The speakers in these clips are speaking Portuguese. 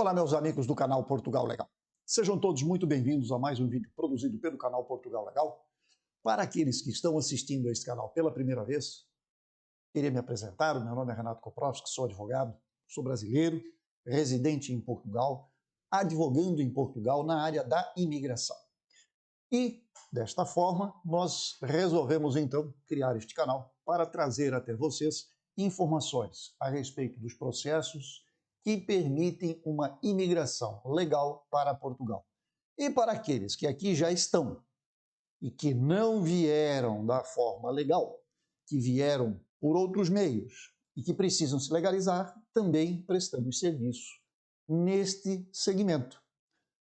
Olá, meus amigos do canal Portugal Legal. Sejam todos muito bem-vindos a mais um vídeo produzido pelo canal Portugal Legal. Para aqueles que estão assistindo a este canal pela primeira vez, queria me apresentar. O meu nome é Renato Koprowski, sou advogado, sou brasileiro, residente em Portugal, advogando em Portugal na área da imigração. E, desta forma, nós resolvemos então criar este canal para trazer até vocês informações a respeito dos processos que permitem uma imigração legal para Portugal. E para aqueles que aqui já estão e que não vieram da forma legal, que vieram por outros meios e que precisam se legalizar, também prestamos serviço neste segmento,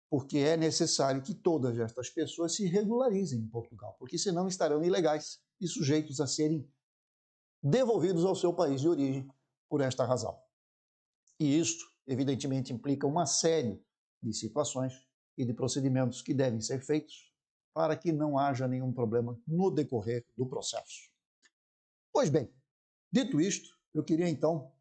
porque é necessário que todas estas pessoas se regularizem em Portugal, porque senão estarão ilegais e sujeitos a serem devolvidos ao seu país de origem por esta razão. E isto, evidentemente, implica uma série de situações e de procedimentos que devem ser feitos para que não haja nenhum problema no decorrer do processo. Pois bem, dito isto, eu queria então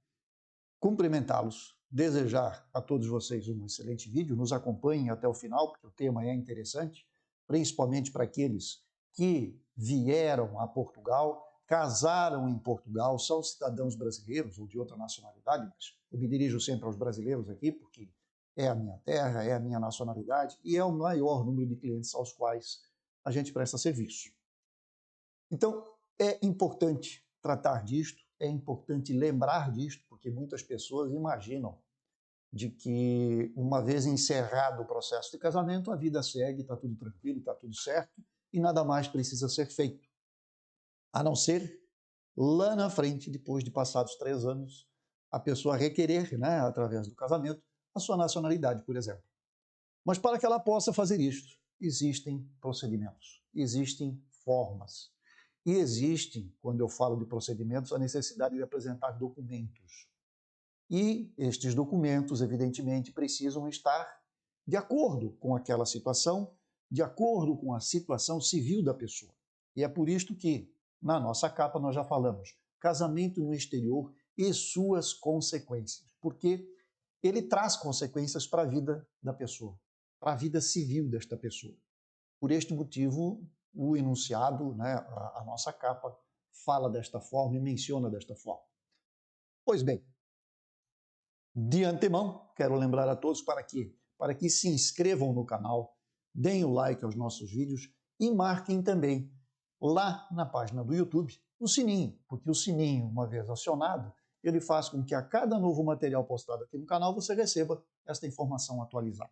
cumprimentá-los, desejar a todos vocês um excelente vídeo, nos acompanhem até o final, porque o tema é interessante, principalmente para aqueles que vieram a Portugal, casaram em Portugal, são cidadãos brasileiros ou de outra nacionalidade, mas eu me dirijo sempre aos brasileiros aqui, porque é a minha terra, é a minha nacionalidade e é o maior número de clientes aos quais a gente presta serviço. Então, é importante tratar disto, é importante lembrar disto, porque muitas pessoas imaginam de que, uma vez encerrado o processo de casamento, a vida segue, está tudo tranquilo, está tudo certo e nada mais precisa ser feito. A não ser lá na frente, depois de passados 3 anos, a pessoa requerer, através do casamento, a sua nacionalidade, por exemplo. Mas para que ela possa fazer isto, existem procedimentos, existem formas. E existe, quando eu falo de procedimentos, a necessidade de apresentar documentos. E estes documentos, evidentemente, precisam estar de acordo com aquela situação, de acordo com a situação civil da pessoa. E é por isto que, na nossa capa, nós já falamos casamento no exterior e suas consequências, porque ele traz consequências para a vida da pessoa, para a vida civil desta pessoa. Por este motivo, o enunciado, a nossa capa, fala desta forma e menciona desta forma. Pois bem, de antemão, quero lembrar a todos para que se inscrevam no canal, deem o like aos nossos vídeos e marquem também lá na página do YouTube o sininho, porque o sininho, uma vez acionado, ele faz com que a cada novo material postado aqui no canal você receba esta informação atualizada.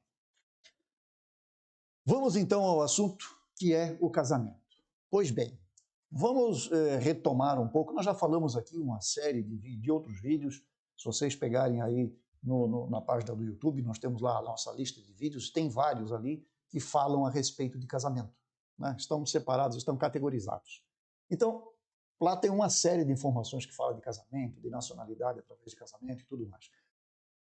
Vamos então ao assunto que é o casamento. Pois bem, vamos retomar um pouco, nós já falamos aqui uma série de outros vídeos, se vocês pegarem aí na página do YouTube, nós temos lá a nossa lista de vídeos, tem vários ali que falam a respeito de casamento. Estão separados, estão categorizados. Então, lá tem uma série de informações que falam de casamento, de nacionalidade através de casamento e tudo mais.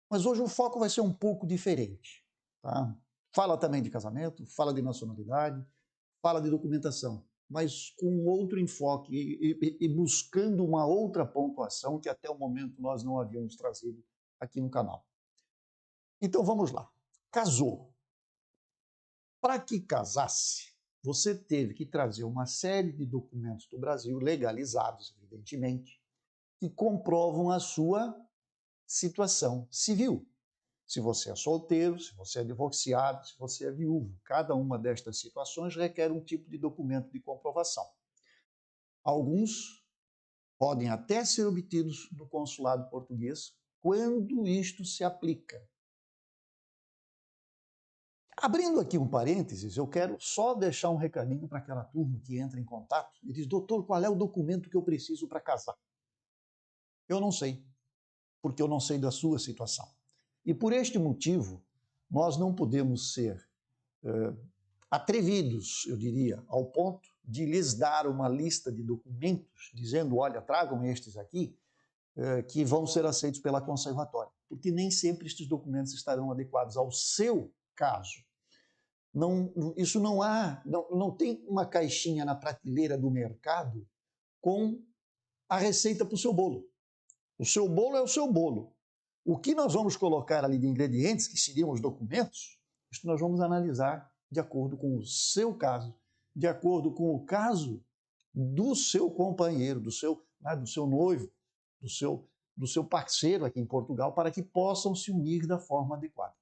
Mas hoje o foco vai ser um pouco diferente. Tá? Fala também de casamento, fala de nacionalidade, fala de documentação, mas com outro enfoque e buscando uma outra pontuação que até o momento nós não havíamos trazido aqui no canal. Então vamos lá. Casou. Para que casasse, você teve que trazer uma série de documentos do Brasil, legalizados, evidentemente, que comprovam a sua situação civil. Se você é solteiro, se você é divorciado, se você é viúvo. Cada uma destas situações requer um tipo de documento de comprovação. Alguns podem até ser obtidos no consulado português quando isto se aplica. Abrindo aqui um parênteses, eu quero só deixar um recadinho para aquela turma que entra em contato e diz: doutor, qual é o documento que eu preciso para casar? Eu não sei, porque eu não sei da sua situação. E por este motivo, nós não podemos ser atrevidos, eu diria, ao ponto de lhes dar uma lista de documentos, dizendo: olha, tragam estes aqui, que vão ser aceitos pela conservatória, porque nem sempre estes documentos estarão adequados ao seu caso. Isso não tem uma caixinha na prateleira do mercado com a receita para o seu bolo. O seu bolo é o seu bolo. O que nós vamos colocar ali de ingredientes, que seriam os documentos, isso nós vamos analisar de acordo com o seu caso, de acordo com o caso do seu companheiro, do seu noivo, do seu parceiro aqui em Portugal, para que possam se unir da forma adequada.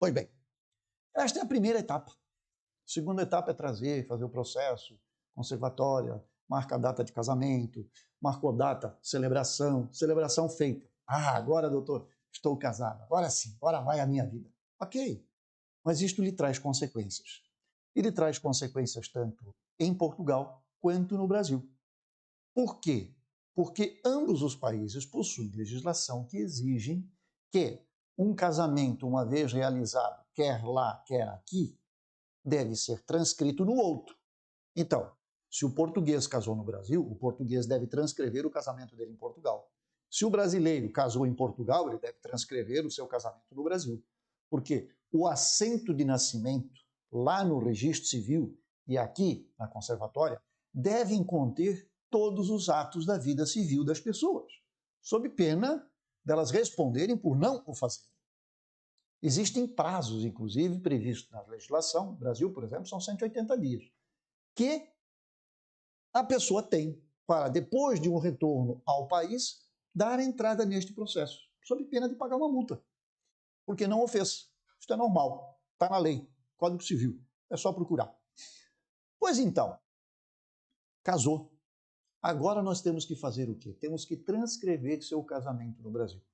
Pois bem, esta é a primeira etapa. A segunda etapa é fazer o processo, conservatória, marca a data de casamento, marcou data, celebração feita. Ah, agora, doutor, estou casado, agora sim, agora vai a minha vida. Ok, mas isto lhe traz consequências. E lhe traz consequências tanto em Portugal quanto no Brasil. Por quê? Porque ambos os países possuem legislação que exigem que um casamento, uma vez realizado, quer lá, quer aqui, deve ser transcrito no outro. Então, se o português casou no Brasil, o português deve transcrever o casamento dele em Portugal. Se o brasileiro casou em Portugal, ele deve transcrever o seu casamento no Brasil. Porque o assento de nascimento, lá no registro civil e aqui na conservatória, devem conter todos os atos da vida civil das pessoas, sob pena delas responderem por não o fazer. Existem prazos, inclusive, previstos na legislação. No Brasil, por exemplo, são 180 dias, que a pessoa tem para, depois de um retorno ao país, dar entrada neste processo, sob pena de pagar uma multa, porque não o fez. Isso é normal, está na lei, Código Civil, é só procurar. Pois então, casou. Agora nós temos que fazer o quê? Temos que transcrever seu casamento no Brasil,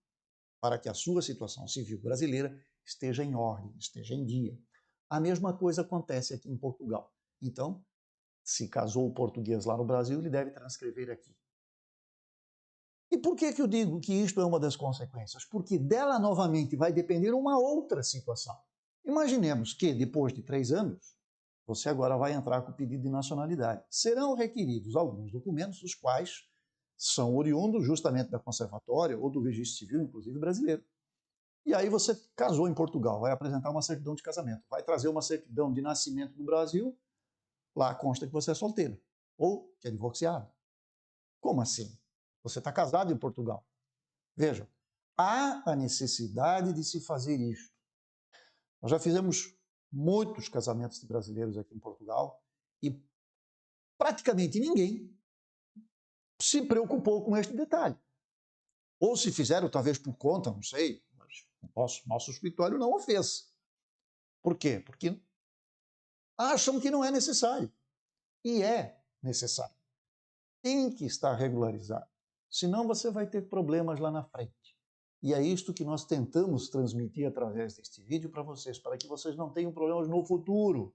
para que a sua situação civil brasileira esteja em ordem, esteja em dia. A mesma coisa acontece aqui em Portugal. Então, se casou o português lá no Brasil, ele deve transcrever aqui. E por que eu digo que isto é uma das consequências? Porque dela novamente vai depender uma outra situação. Imaginemos que depois de 3 anos, você agora vai entrar com o pedido de nacionalidade. Serão requeridos alguns documentos, os quais são oriundos justamente da conservatória ou do registro civil, inclusive brasileiro. E aí você casou em Portugal, vai apresentar uma certidão de casamento, vai trazer uma certidão de nascimento do Brasil, lá consta que você é solteiro ou que é divorciado. Como assim? Você está casado em Portugal. Veja, há a necessidade de se fazer isto. Nós já fizemos muitos casamentos de brasileiros aqui em Portugal e praticamente ninguém se preocupou com este detalhe. Ou se fizeram, talvez por conta, não sei, mas nosso escritório não o fez. Por quê? Porque acham que não é necessário. E é necessário. Tem que estar regularizado. Senão você vai ter problemas lá na frente. E é isto que nós tentamos transmitir através deste vídeo para vocês, para que vocês não tenham problemas no futuro.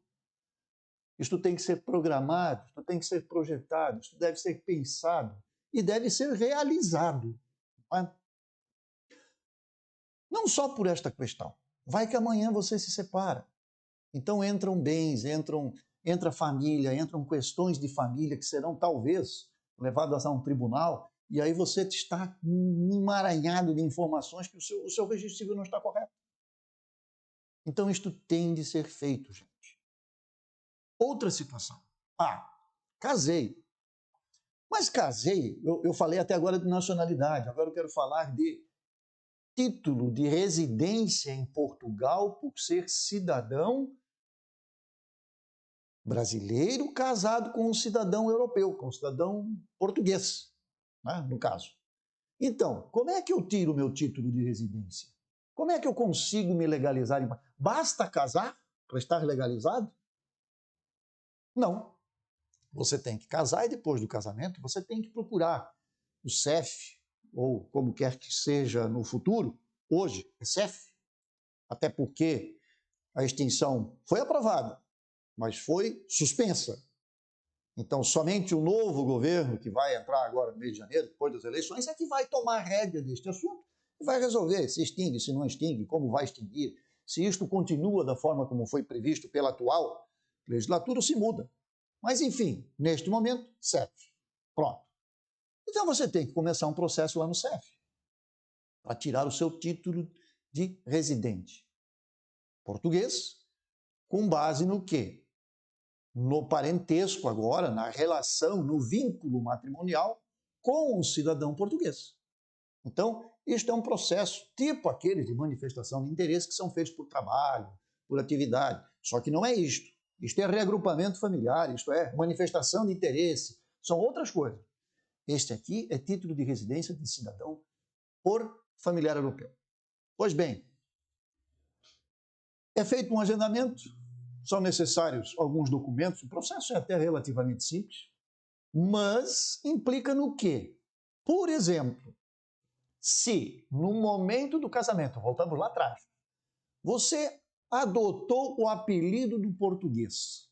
Isto tem que ser programado, isto tem que ser projetado, isto deve ser pensado e deve ser realizado. Não só por esta questão. Vai que amanhã você se separa. Então entram bens, entra família, entram questões de família que serão talvez levadas a um tribunal, e aí você está emaranhado de informações que o seu registro civil não está correto. Então isto tem de ser feito, gente. Outra situação. Casei. Mas casei, eu falei até agora de nacionalidade, agora eu quero falar de título de residência em Portugal por ser cidadão brasileiro casado com um cidadão europeu, com um cidadão português, né, no caso. Então, como é que eu tiro o meu título de residência? Como é que eu consigo me legalizar? Basta casar para estar legalizado? Não. Você tem que casar e depois do casamento você tem que procurar o CEF, ou como quer que seja no futuro, hoje é CEF, até porque a extinção foi aprovada, mas foi suspensa. Então, somente o novo governo, que vai entrar agora no mês de janeiro, depois das eleições, é que vai tomar rédea deste assunto e vai resolver se extingue, se não extingue, como vai extinguir, se isto continua da forma como foi previsto pela atual legislatura, se muda. Mas, enfim, neste momento, CEF. Pronto. Então, você tem que começar um processo lá no CEF para tirar o seu título de residente português, com base no quê? No parentesco agora, na relação, no vínculo matrimonial com um cidadão português. Então, Isto é um processo tipo aqueles de manifestação de interesse que são feitos por trabalho, por atividade. Só que não é isto. Isto é reagrupamento familiar, isto é manifestação de interesse. São outras coisas. Este aqui é título de residência de cidadão por familiar europeu. Pois bem, é feito um agendamento, são necessários alguns documentos, o processo é até relativamente simples, mas implica no quê? Por exemplo, se no momento do casamento, voltamos lá atrás, você adotou o apelido do português.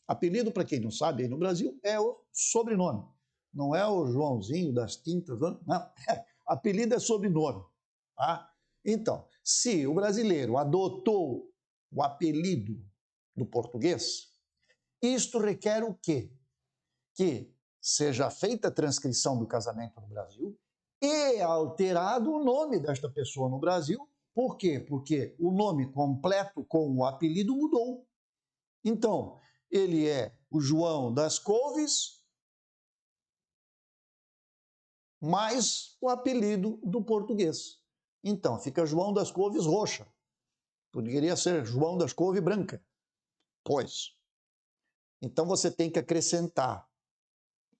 Apelido, para quem não sabe, aí no Brasil, é o sobrenome. Não é o Joãozinho das tintas, não. Apelido é sobrenome. Tá? Então, se o brasileiro adotou o apelido do português, isto requer o quê? Que seja feita a transcrição do casamento no Brasil e alterado o nome desta pessoa no Brasil. Por quê? Porque o nome completo com o apelido mudou. Então, ele é o João das Couves, mais o apelido do português. Então, fica João das Couves Roxa. Poderia ser João das Couves Branca. Pois. Então, você tem que acrescentar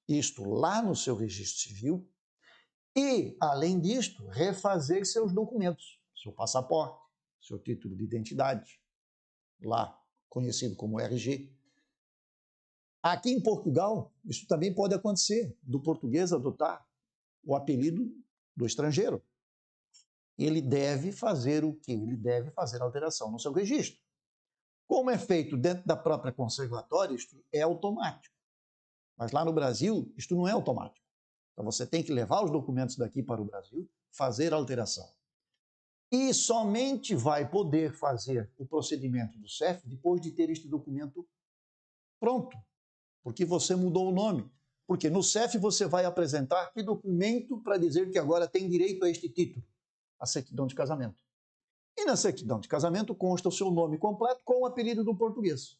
isto lá no seu registro civil e, além disto, refazer seus documentos, seu passaporte, seu título de identidade, lá conhecido como RG. Aqui em Portugal, isso também pode acontecer, do português adotar o apelido do estrangeiro. Ele deve fazer o quê? Ele deve fazer alteração no seu registro. Como é feito dentro da própria conservatória, isto é automático. Mas lá no Brasil, isto não é automático. Então você tem que levar os documentos daqui para o Brasil, fazer a alteração. E somente vai poder fazer o procedimento do CEF depois de ter este documento pronto, porque você mudou o nome. Porque no CEF você vai apresentar que documento para dizer que agora tem direito a este título? A certidão de casamento. E na certidão de casamento consta o seu nome completo com o apelido do português.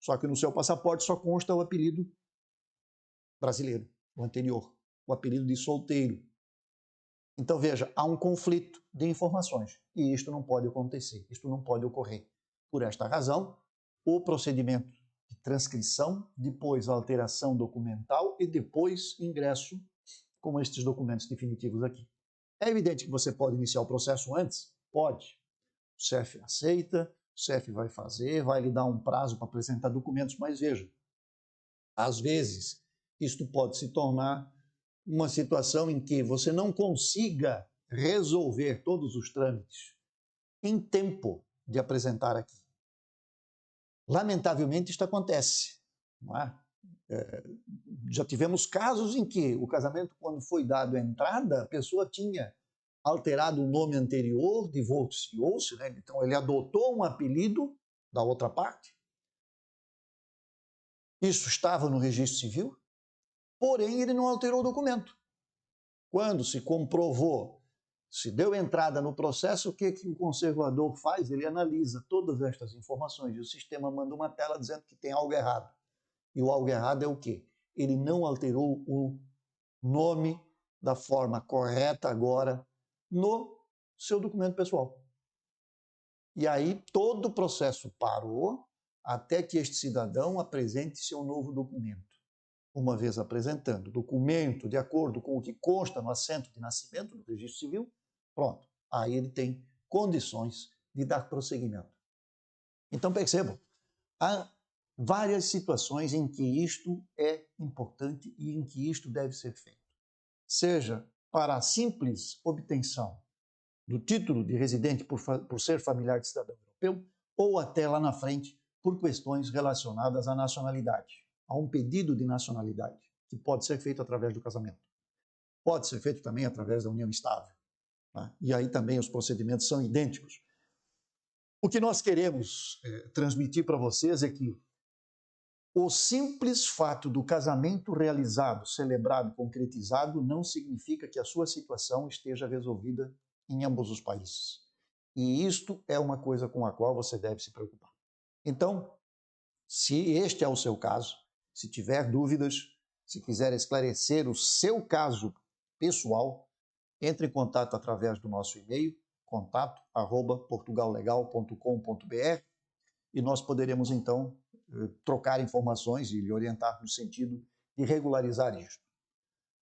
Só que no seu passaporte só consta o apelido brasileiro, o anterior, o apelido de solteiro. Então veja, há um conflito de informações e isto não pode acontecer, isto não pode ocorrer. Por esta razão, o procedimento de transcrição, depois a alteração documental e depois ingresso com estes documentos definitivos aqui. É evidente que você pode iniciar o processo antes? Pode. O CEF aceita, o CEF vai fazer, vai lhe dar um prazo para apresentar documentos, mas veja, às vezes isto pode se tornar uma situação em que você não consiga resolver todos os trâmites em tempo de apresentar aqui. Lamentavelmente, isto acontece. Não é? Já tivemos casos em que o casamento, quando foi dado a entrada, a pessoa tinha alterado o nome anterior, divorciou-se, né? Então ele adotou um apelido da outra parte. Isso estava no registro civil, porém ele não alterou o documento. Quando se comprovou, se deu entrada no processo, o que o conservador faz? Ele analisa todas estas informações e o sistema manda uma tela dizendo que tem algo errado. E o algo errado é o quê? Ele não alterou o nome da forma correta agora no seu documento pessoal. E aí todo o processo parou até que este cidadão apresente seu novo documento. Uma vez apresentando o documento de acordo com o que consta no assento de nascimento do registro civil, pronto, aí ele tem condições de dar prosseguimento. Então percebam, há várias situações em que isto é importante e em que isto deve ser feito. Seja para a simples obtenção do título de residente por ser familiar de cidadão europeu, ou até lá na frente por questões relacionadas à nacionalidade, a um pedido de nacionalidade, que pode ser feito através do casamento. Pode ser feito também através da união estável. Tá? E aí também os procedimentos são idênticos. O que nós queremos transmitir para vocês é que o simples fato do casamento realizado, celebrado, concretizado, não significa que a sua situação esteja resolvida em ambos os países. E isto é uma coisa com a qual você deve se preocupar. Então, se este é o seu caso, se tiver dúvidas, se quiser esclarecer o seu caso pessoal, entre em contato através do nosso e-mail, contato@portugallegal.com.br, e nós poderemos, então, trocar informações e lhe orientar no sentido de regularizar isto.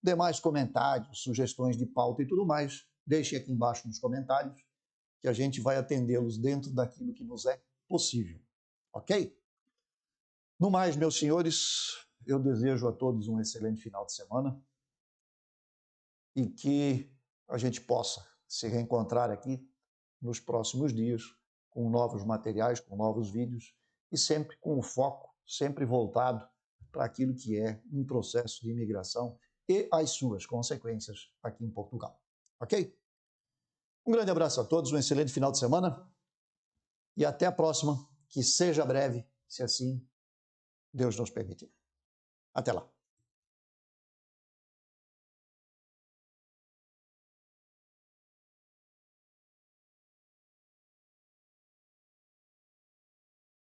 Demais comentários, sugestões de pauta e tudo mais, deixe aqui embaixo nos comentários, que a gente vai atendê-los dentro daquilo que nos é possível. Ok? No mais, meus senhores, eu desejo a todos um excelente final de semana e que a gente possa se reencontrar aqui nos próximos dias com novos materiais, com novos vídeos e sempre com o foco, sempre voltado para aquilo que é um processo de imigração e as suas consequências aqui em Portugal. Ok? Um grande abraço a todos, um excelente final de semana e até a próxima, que seja breve, se assim Deus nos permitir. Até lá.